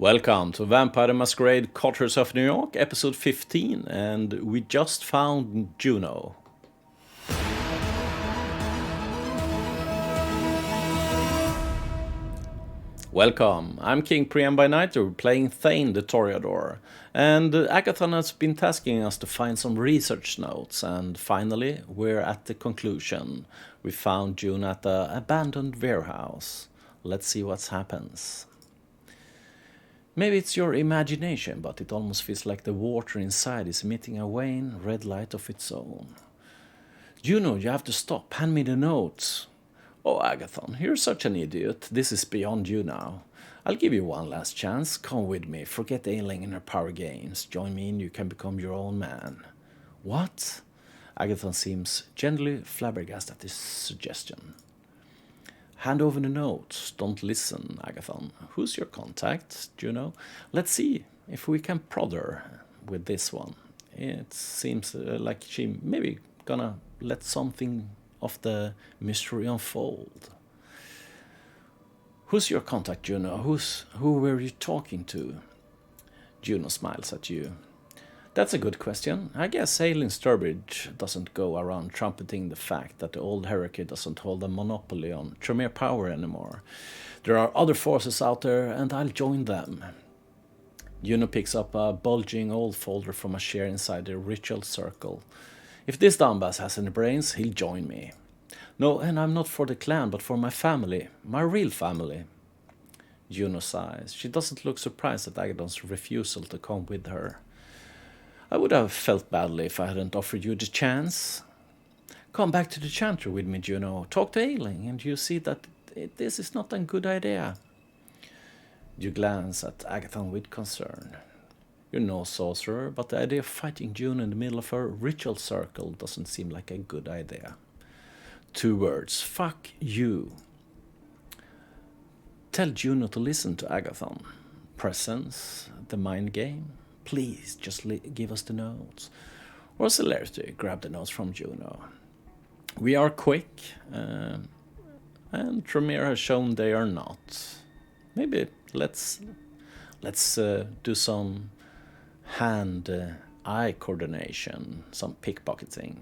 Welcome to Vampire the Masquerade Coteries of New York, episode 15, and we just found Juno. Welcome, I'm King Priam by night, we're playing Thane the Toreador, and Agathon has been tasking us to find some research notes, and finally we're at the conclusion. We found Juno at the abandoned warehouse. Let's see what happens. Maybe it's your imagination, but it almost feels like the water inside is emitting a wan red light of its own. Juno, you have to stop. Hand me the notes. Oh, Agathon, you're such an idiot. This is beyond you now. I'll give you one last chance. Come with me. Forget Ailing and her power games. Join me and you can become your own man. What? Agathon seems gently flabbergasted at this suggestion. Hand over the notes. Don't listen, Agathon. Who's your contact, Juno? Let's see if we can prod her with this one. It seems like she maybe gonna let something of the mystery unfold. Who's your contact, Juno? Who were you talking to? Juno smiles at you. That's a good question. I guess Aileen Sturbridge doesn't go around trumpeting the fact that the old hierarchy doesn't hold a monopoly on Tremere power anymore. There are other forces out there, and I'll join them. Juno picks up a bulging old folder from a chair inside the ritual circle. If this dumbass has any brains, he'll join me. No, and I'm not for the clan, but for my family. My real family. Juno sighs. She doesn't look surprised at Agathon's refusal to come with her. I would have felt badly if I hadn't offered you the chance. Come back to the chantry with me, Juno. Talk to Ailing, and you see that this is not a good idea. You glance at Agathon with concern. You're no sorcerer, but the idea of fighting Juno in the middle of her ritual circle doesn't seem like a good idea. 2 words. Fuck you. Tell Juno to listen to Agathon. Presence, the mind game. Please, just give us the notes. Or Celerity, grab the notes from Juno. We are quick, and Tremere has shown they are not. Maybe let's do some hand-eye coordination, some pickpocketing.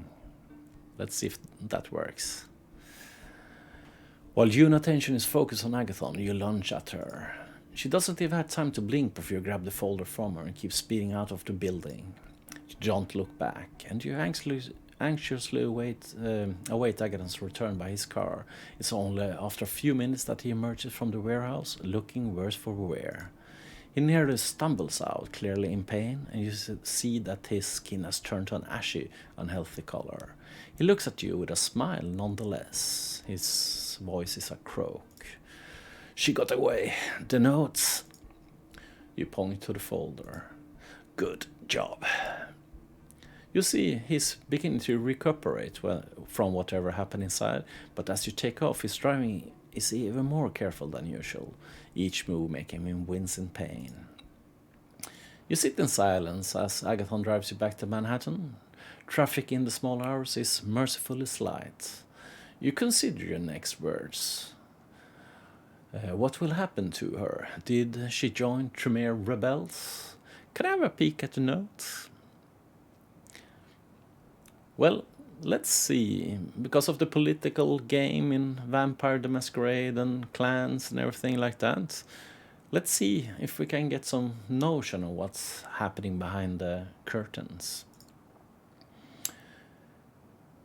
Let's see if that works. While Juno's attention is focused on Agathon, you lunge at her. She doesn't even have time to blink before you grab the folder from her and keep speeding out of the building. You don't look back, and you anxiously await Agathon's return by his car. It's only after a few minutes that he emerges from the warehouse, looking worse for wear. He nearly stumbles out, clearly in pain, and you see that his skin has turned to an ashy, unhealthy color. He looks at you with a smile nonetheless. His voice is a croak. She got away. The notes. You point to the folder. Good job. You see, he's beginning to recuperate from whatever happened inside, but as you take off, his driving is even more careful than usual, each move making him wince in pain. You sit in silence as Agathon drives you back to Manhattan. Traffic in the small hours is mercifully slight. You consider your next words. What will happen to her? Did she join Tremere rebels? Can I have a peek at the notes? Well, let's see. Because of the political game in Vampire the Masquerade and clans and everything like that, let's see if we can get some notion of what's happening behind the curtains.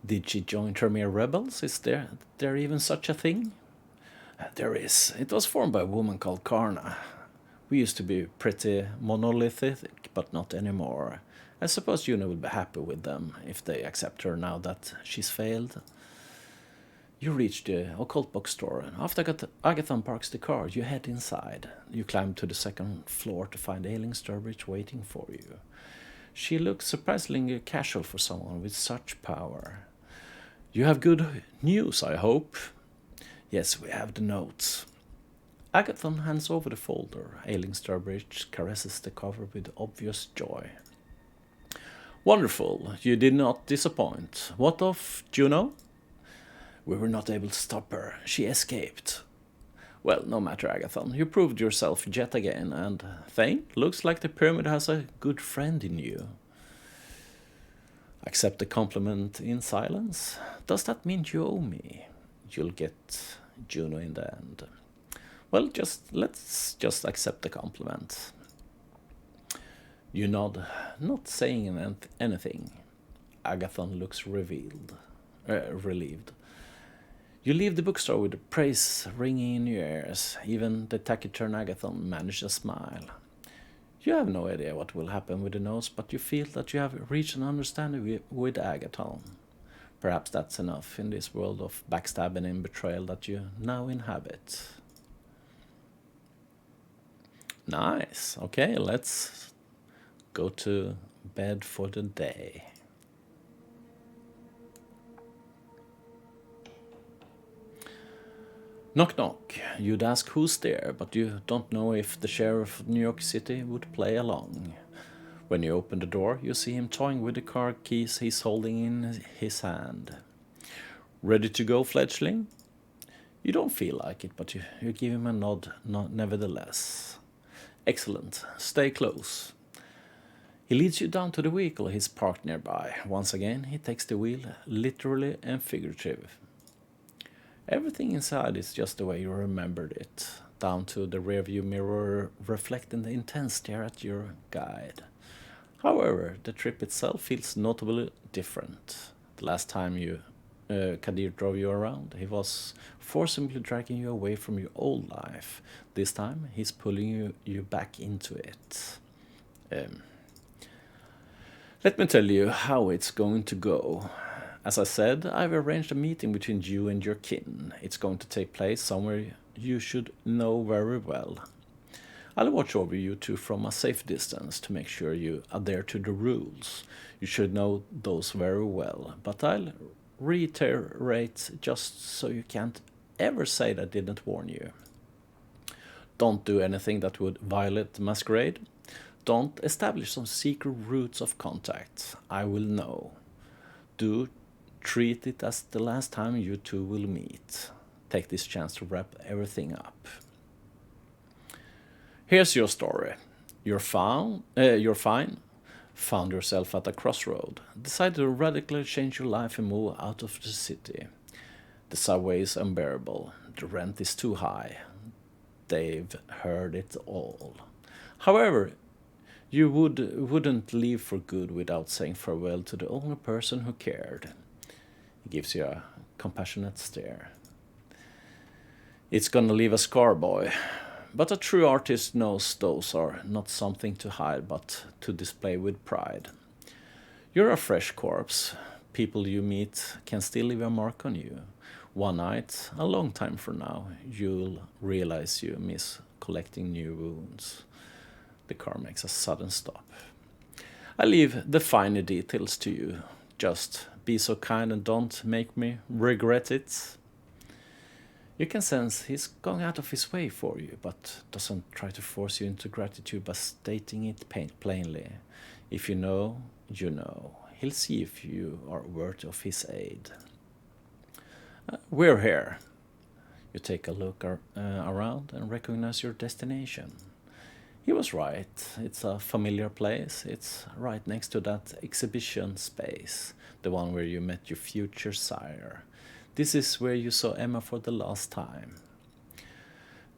Did she join Tremere rebels? Is there even such a thing? There is. It was formed by a woman called Karna. We used to be pretty monolithic, but not anymore. I suppose Juno would be happy with them if they accept her now that she's failed. You reach the occult bookstore, and after Agathon parks the car, you head inside. You climb to the second floor to find Ailing Sturbridge waiting for you. She looks surprisingly casual for someone with such power. You have good news, I hope. Yes, we have the notes. Agathon hands over the folder. Ailing Sturbridge caresses the cover with obvious joy. Wonderful, you did not disappoint. What of Juno? We were not able to stop her. She escaped. Well, no matter, Agathon, you proved yourself yet again, and Thane, looks like the pyramid has a good friend in you. Accept the compliment in silence? Does that mean you owe me? You'll get Juno in the end. Well, let's just accept the compliment. You nod, not saying anything. Agathon looks relieved. You leave the bookstore with praise ringing in your ears. Even the taciturn Agathon manages a smile. You have no idea what will happen with the notes, but you feel that you have reached an understanding with Agathon. Perhaps that's enough in this world of backstabbing and betrayal that you now inhabit. Nice. Okay, let's go to bed for the day. Knock knock. You'd ask who's there, but you don't know if the sheriff of New York City would play along. When you open the door, you see him toying with the car keys he's holding in his hand. Ready to go, fledgling? You don't feel like it, but you give him a nod nevertheless. Excellent. Stay close. He leads you down to the vehicle he's parked nearby. Once again, he takes the wheel, literally and figurative. Everything inside is just the way you remembered it, down to the rearview mirror reflecting the intense stare at your guide. However, the trip itself feels notably different. The last time Kadir drove you around, he was forcibly dragging you away from your old life. This time, he's pulling you back into it. Let me tell you how it's going to go. As I said, I've arranged a meeting between you and your kin. It's going to take place somewhere you should know very well. I'll watch over you two from a safe distance to make sure you adhere to the rules. You should know those very well, but I'll reiterate just so you can't ever say that I didn't warn you. Don't do anything that would violate the Masquerade. Don't establish some secret routes of contact. I will know. Do treat it as the last time you two will meet. Take this chance to wrap everything up. Here's your story. You're fine. Found yourself at a crossroad. Decided to radically change your life and move out of the city. The subway is unbearable. The rent is too high. They've heard it all. However, you wouldn't leave for good without saying farewell to the only person who cared. He gives you a compassionate stare. It's gonna leave a scar, boy. But a true artist knows those are not something to hide, but to display with pride. You're a fresh corpse. People you meet can still leave a mark on you. One night, a long time from now, you'll realize you miss collecting new wounds. The car makes a sudden stop. I leave the finer details to you. Just be so kind and don't make me regret it. You can sense he's going out of his way for you, but doesn't try to force you into gratitude by stating it plainly. If you know, you know. He'll see if you are worthy of his aid. We're here. You take a look around and recognize your destination. He was right. It's a familiar place. It's right next to that exhibition space, the one where you met your future sire. This is where you saw Emma for the last time.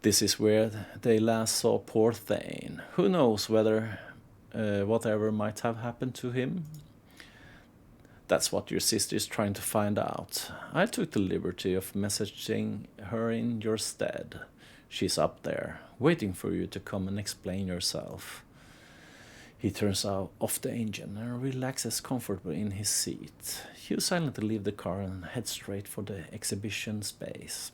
This is where they last saw poor Thane. Who knows whether whatever might have happened to him? That's what your sister is trying to find out. I took the liberty of messaging her in your stead. She's up there, waiting for you to come and explain yourself. He turns off the engine and relaxes comfortably in his seat. You silently leave the car and head straight for the exhibition space.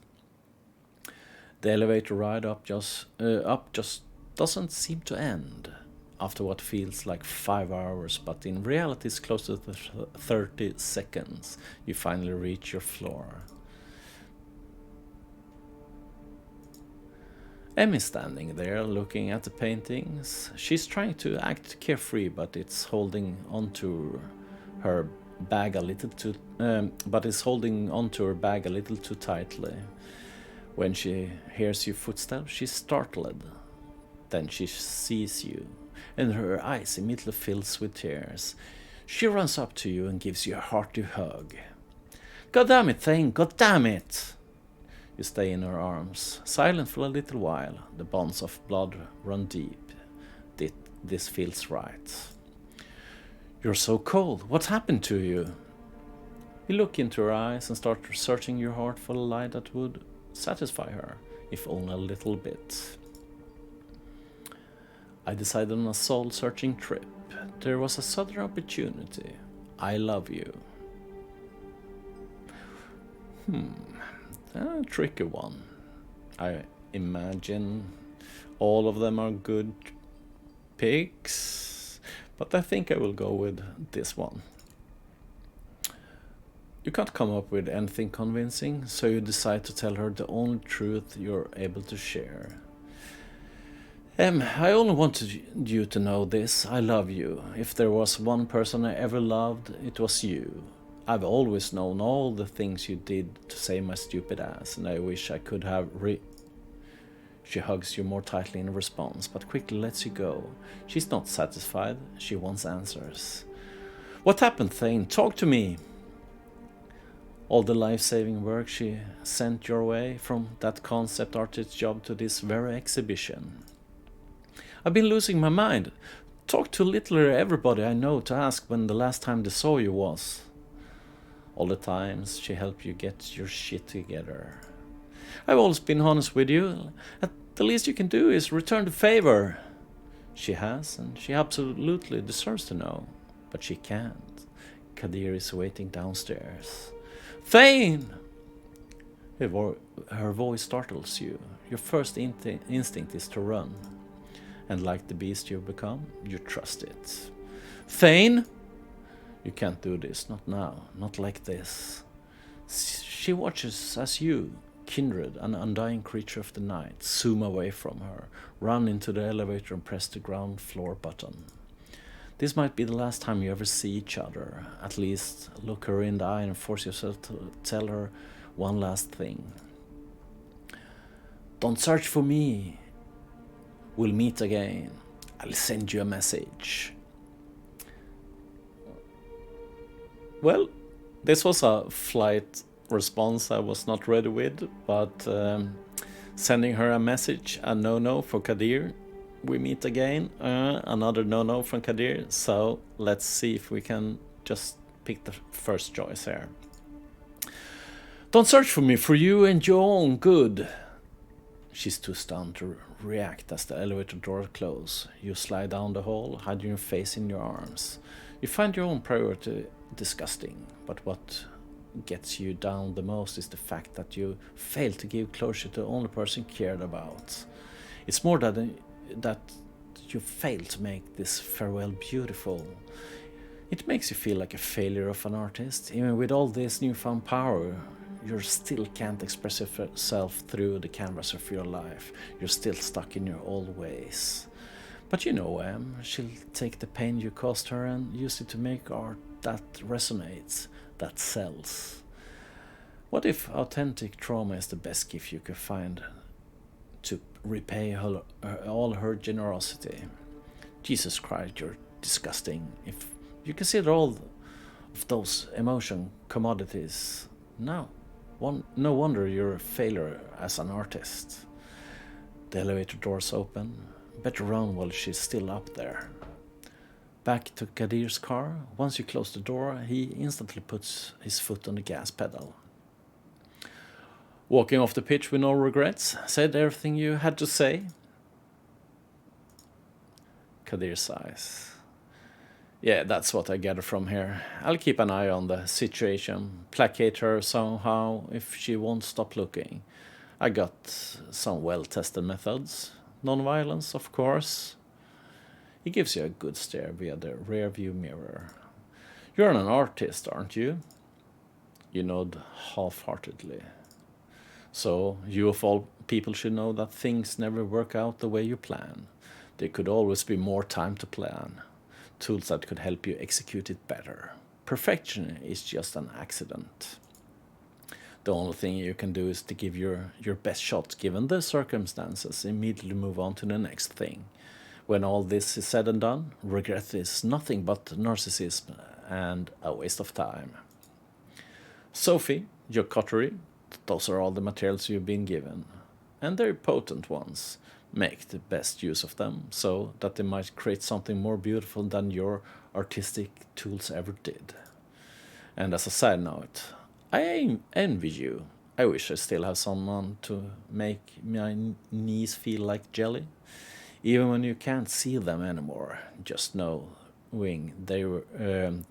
The elevator ride up just doesn't seem to end after what feels like 5 hours, but in reality is close to 30 seconds. You finally reach your floor. Emmy's standing there looking at the paintings. She's trying to act carefree, but it's holding onto her bag a little too tightly. When she hears your footsteps, she's startled. Then she sees you, and her eyes immediately fills with tears. She runs up to you and gives you a hearty hug. God damn it, Thane, god damn it! You stay in her arms, silent for a little while. The bonds of blood run deep. This feels right. You're so cold. What's happened to you? You look into her eyes and start searching your heart for a lie that would satisfy her, if only a little bit. I decided on a soul-searching trip. There was a sudden opportunity. I love you. A tricky one. I imagine all of them are good picks, but I think I will go with this one. You can't come up with anything convincing, so you decide to tell her the only truth you're able to share. I only wanted you to know this. I love you. If there was one person I ever loved, it was you. I've always known all the things you did to save my stupid ass, and I wish I could have She hugs you more tightly in response, but quickly lets you go. She's not satisfied. She wants answers. What happened, Thane? Talk to me! All the life-saving work she sent your way, from that concept artist job to this very exhibition. I've been losing my mind. Talk to literally everybody I know to ask when the last time they saw you was. All the times she helped you get your shit together. I've always been honest with you. At the least you can do is return the favor. She has, and she absolutely deserves to know. But she can't. Kadir is waiting downstairs. Thane! Her voice startles you. Your first instinct is to run. And like the beast you've become, you trust it. Thane! You can't do this, not now, not like this. She watches as you, kindred, an undying creature of the night, zoom away from her, run into the elevator and press the ground floor button. This might be the last time you ever see each other. At least look her in the eye and force yourself to tell her one last thing. Don't search for me. We'll meet again. I'll send you a message. Well, this was a flight response I was not ready with, but sending her a message, a no-no for Kadir. We meet again, another no-no from Kadir, so let's see if we can just pick the first choice here. Don't search for me, for you and your own good. She's too stunned to react as the elevator door closes. You slide down the hall, hiding your face in your arms. You find your own priority disgusting, but what gets you down the most is the fact that you failed to give closure to the only person you cared about. It's more that you failed to make this farewell beautiful. It makes you feel like a failure of an artist. Even with all this newfound power, you still can't express yourself through the canvas of your life. You're still stuck in your old ways. But you know, she'll take the pain you caused her and use it to make art that resonates, that sells. What if authentic trauma is the best gift you could find to repay all her generosity? Jesus Christ, you're disgusting. If you consider all of those emotion commodities, no wonder you're a failure as an artist. The elevator doors open. Better run while she's still up there. Back to Kadir's car. Once you close the door, he instantly puts his foot on the gas pedal. Walking off the pitch with no regrets, said everything you had to say. Kadir sighs. Yeah, that's what I gather from here. I'll keep an eye on the situation, placate her somehow if she won't stop looking. I got some well-tested methods. Non-violence, of course. He gives you a good stare via the rear-view mirror. You're an artist, aren't you? You nod half-heartedly. So, you of all people should know that things never work out the way you plan. There could always be more time to plan. Tools that could help you execute it better. Perfection is just an accident. The only thing you can do is to give your best shot given the circumstances, immediately move on to the next thing. When all this is said and done, regret is nothing but narcissism and a waste of time. Sophie, your coterie, those are all the materials you've been given, and they're potent ones. Make the best use of them, so that they might create something more beautiful than your artistic tools ever did. And as a side note, I envy you. I wish I still have someone to make my knees feel like jelly. Even when you can't see them anymore, just knowing they were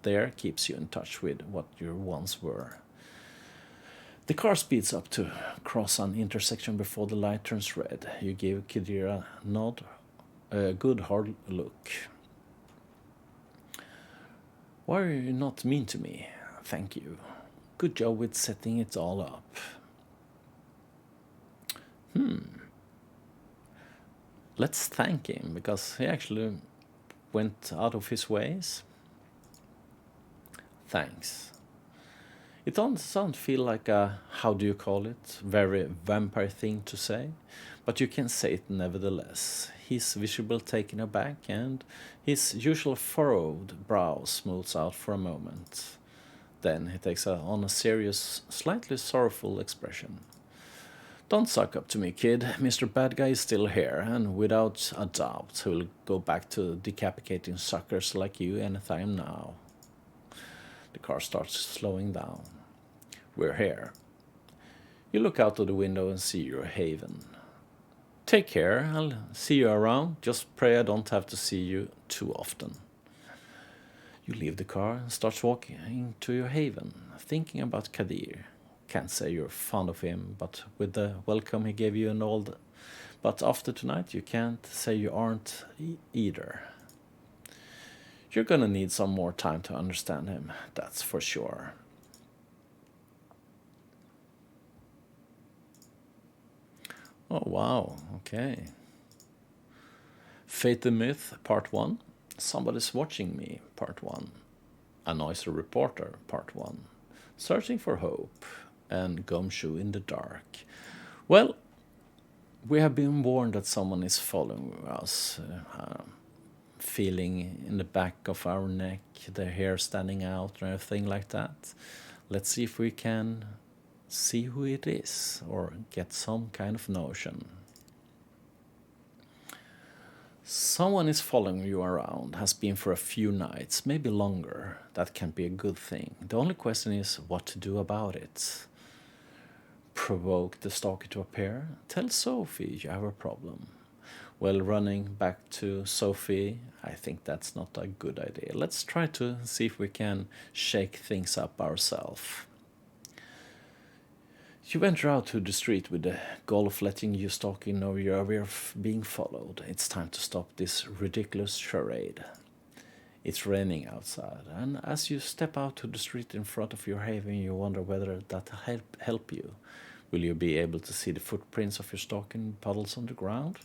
there keeps you in touch with what you once were. The car speeds up to cross an intersection before the light turns red. You give Kidira a nod, a good hard look. Why are you not mean to me? Thank you. Good job with setting it all up. Let's thank him, because he actually went out of his ways. Thanks. It doesn't feel like a, how do you call it, very vampire thing to say, but you can say it nevertheless. He's visibly taken aback, and his usual furrowed brow smooths out for a moment. Then he takes on a serious, slightly sorrowful expression. Don't suck up to me, kid. Mr. Bad Guy is still here, and without a doubt he'll go back to decapitating suckers like you anytime now. The car starts slowing down. We're here. You look out of the window and see your haven. Take care, I'll see you around. Just pray I don't have to see you too often. You leave the car and start walking to your haven, thinking about Kadir. Can't say you're fond of him, but with the welcome he gave you and all that. But after tonight you can't say you aren't either. You're gonna need some more time to understand him, that's for sure. Oh wow, okay. Fate the Myth, Part 1. Somebody's Watching Me, Part 1. A Noisy Reporter, Part 1. Searching for Hope, and Gumshoe in the Dark. Well, we have been warned that someone is following us, feeling in the back of our neck, the hair standing out and everything like that. Let's see if we can see who it is, or get some kind of notion. Someone is following you around, has been for a few nights, maybe longer. That can be a good thing. The only question is what to do about it. Provoke the stalker to appear? Tell Sophie you have a problem. Well, running back to Sophie, I think that's not a good idea. Let's try to see if we can shake things up ourselves. You venture out to the street with the goal of letting you stalking know you're aware of being followed. It's time to stop this ridiculous charade. It's raining outside, and as you step out to the street in front of your haven, you wonder whether that'll help you. Will you be able to see the footprints of your stalking puddles on the ground?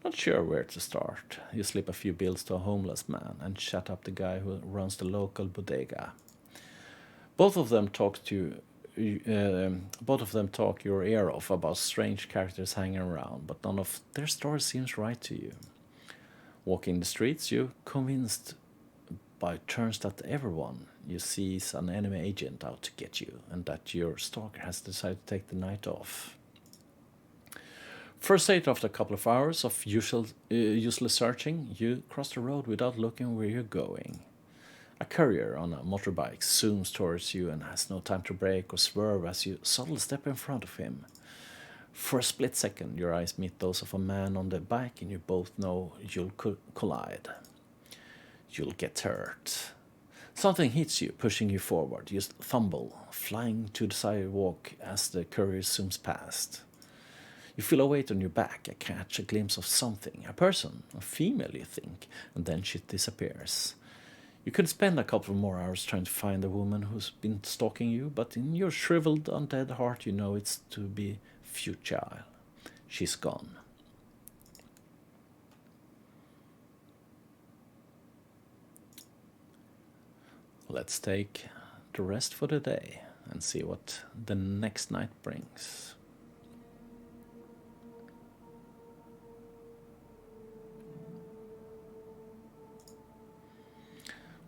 Not sure where to start. You slip a few bills to a homeless man and chat up the guy who runs the local bodega. Both of them talk your ear off about strange characters hanging around, but none of their story seems right to you. Walking the streets, you're convinced by turns that everyone you see is an enemy agent out to get you, and that your stalker has decided to take the night off. First aid, after a couple of hours of useless searching, you cross the road without looking where you're going. A courier on a motorbike zooms towards you and has no time to brake or swerve as you suddenly step in front of him. For a split second, your eyes meet those of a man on the bike, and you both know you'll collide. You'll get hurt. Something hits you, pushing you forward. You fumble, flying to the sidewalk as the courier zooms past. You feel a weight on your back, catch a glimpse of something, a person, a female you think, and then she disappears. You could spend a couple more hours trying to find the woman who's been stalking you, but in your shriveled, undead heart you know it's to be futile. She's gone. Let's take the rest for the day. and see what the next night brings.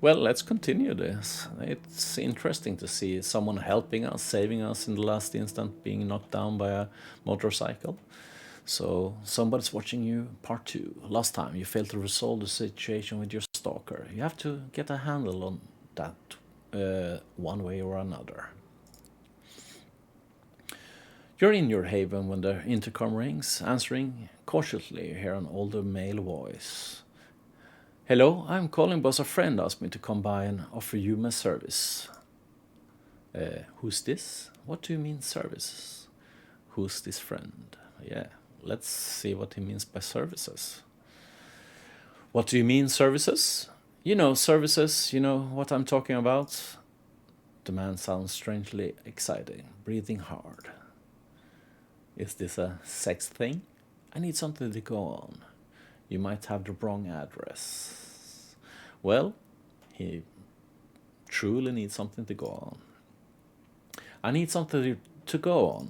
Well, let's continue this. It's interesting to see someone helping us, saving us in the last instant, being knocked down by a motorcycle. So, somebody's watching you, part 2. Last time you failed to resolve the situation with your stalker. You have to get a handle on that one way or another. You're in your haven when the intercom rings. Answering cautiously, you hear an older male voice. Hello, I'm calling because a friend asked me to come by and offer you my service. Who's this? What do you mean services? Who's this friend? Yeah, let's see what he means by services. What do you mean services? You know services, you know what I'm talking about? The man sounds strangely excited, breathing hard. Is this a sex thing? I need something to go on. You might have the wrong address. Well, he truly needs something to go on. I need something to go on.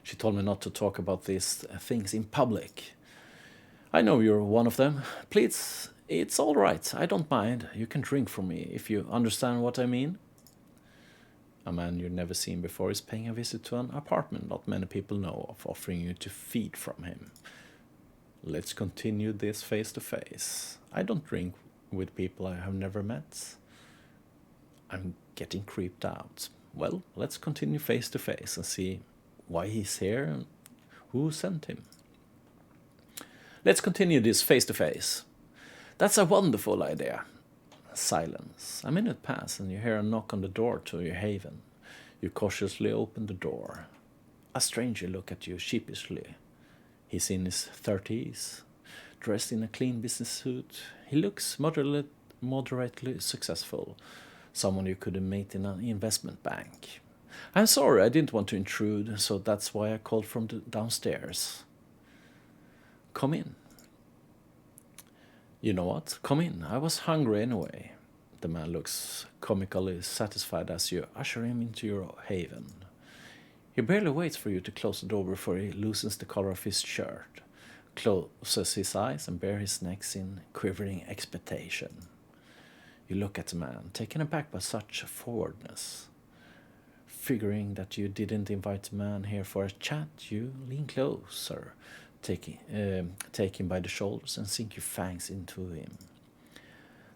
She told me not to talk about these things in public. I know you're one of them. Please, it's all right. I don't mind. You can drink from me, if you understand what I mean. A man you've never seen before is paying a visit to an apartment not many people know of, offering you to feed from him. Let's continue this face to face. I don't drink with people I have never met. I'm getting creeped out. Well, let's continue face to face and see why he's here and who sent him. Let's continue this face to face. That's a wonderful idea. Silence. A minute passes and you hear a knock on the door to your haven. You cautiously open the door. A stranger looks at you sheepishly. He's in his 30s, dressed in a clean business suit. He looks moderately successful, someone you could have met in an investment bank. I'm sorry, I didn't want to intrude, so that's why I called from downstairs. Come in. You know what? Come in. I was hungry anyway. The man looks comically satisfied as you usher him into your haven. He barely waits for you to close the door before he loosens the collar of his shirt, closes his eyes and bares his neck in quivering expectation. You look at the man, taken aback by such forwardness. Figuring that you didn't invite the man here for a chat, you lean closer, take him by the shoulders and sink your fangs into him.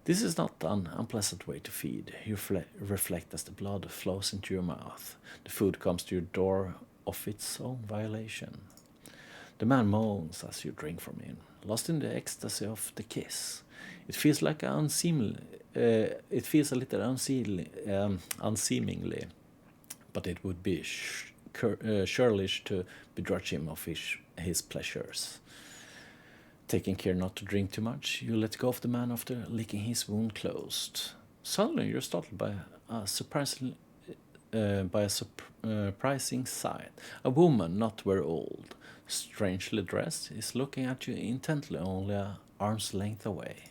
This is not an unpleasant way to feed. You reflect as the blood flows into your mouth. The food comes to your door of its own violation. The man moans as you drink from him, lost in the ecstasy of the kiss. It feels like it feels a little unseemingly, but it would be churlish to begrudge him of his pleasures. Taking care not to drink too much, you let go of the man after licking his wound closed. Suddenly you're startled by a surprising sight. A woman, not very old, strangely dressed, is looking at you intently, only an arm's length away.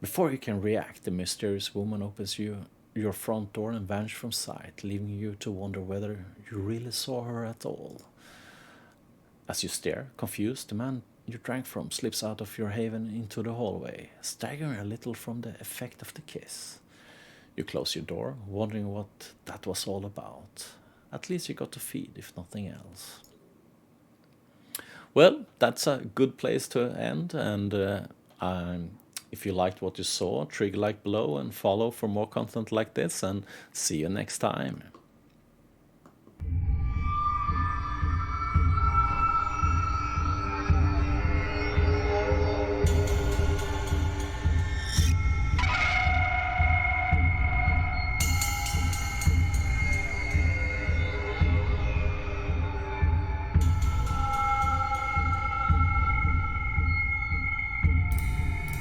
Before you can react, the mysterious woman opens your front door and vanishes from sight, leaving you to wonder whether you really saw her at all. As you stare, confused, the man you drank from slips out of your haven into the hallway, staggering a little from the effect of the kiss. You close your door, wondering what that was all about. At least you got to feed, if nothing else. Well, that's a good place to end, and if you liked what you saw, trigger like below and follow for more content like this, and see you next time.